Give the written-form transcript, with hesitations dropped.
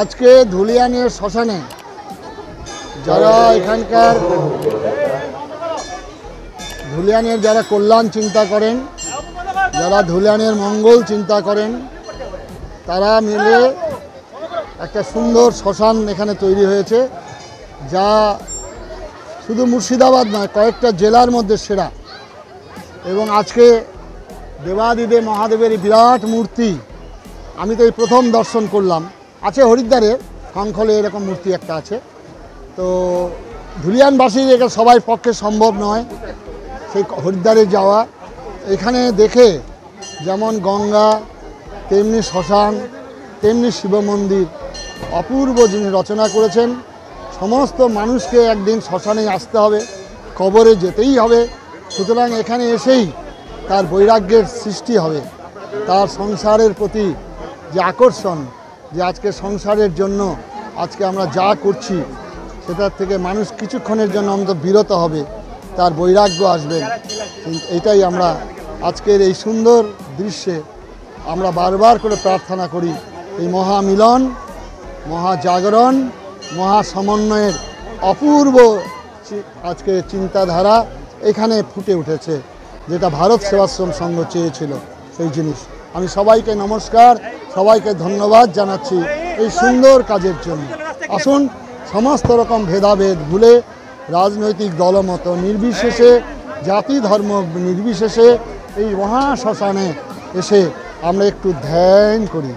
আজকে ধুলিয়ানের শ্মশানে যারা এখানকার ধুলিয়ানের যারা কল্যাণ চিন্তা করেন, যারা ধুলিয়ানের মঙ্গল চিন্তা করেন, তারা মিলে একটা সুন্দর শ্মশান এখানে তৈরি হয়েছে, যা শুধু মুর্শিদাবাদ নয়, কয়েকটা জেলার মধ্যে সেরা। এবং আজকে দেবাদিদেব মহাদেবের বিরাট মূর্তি আমি তো এই প্রথম দর্শন করলাম। আছে হরিদ্বারে, খংখলে এরকম মূর্তি একটা আছে। তো ধুলিয়ানবাসীর এটা সবাই পক্ষে সম্ভব নয় সেই হরিদ্বারে যাওয়া। এখানে দেখে যেমন গঙ্গা, তেমনি শ্মশান, তেমনি শিব মন্দির, অপূর্ব যিনি রচনা করেছেন। সমস্ত মানুষকে একদিন শ্মশানে আসতে হবে, কবরে যেতেই হবে। সুতরাং এখানে এসেই তার বৈরাগ্যের সৃষ্টি হবে, তার সংসারের প্রতি যে আকর্ষণ, যে আজকে সংসারের জন্য আজকে আমরা যা করছি সেটার থেকে মানুষ কিছুক্ষণের জন্য অন্তত বিরত হবে, তার বৈরাগ্য আসবে। এটাই আমরা আজকের এই সুন্দর দৃশ্যে আমরা বারবার করে প্রার্থনা করি। এই মহামিলন, মহাজাগরণ, মহাসমন্বয়ের অপূর্ব আজকে চিন্তাধারা এখানে ফুটে উঠেছে, যেটা ভারত সেবাশ্রম সংঘ চেয়েছিল সেই জিনিস। আমি সবাইকে নমস্কার, সবাইকে ধন্যবাদ জানাচ্ছি এই সুন্দর কাজের জন্য। আসুন সমস্ত রকম ভেদাভেদ ভুলে, রাজনৈতিক দলমত নির্বিশেষে, জাতি ধর্ম নির্বিশেষে এই মহাশ্মশানে এসে আমরা একটু ধ্যান করি।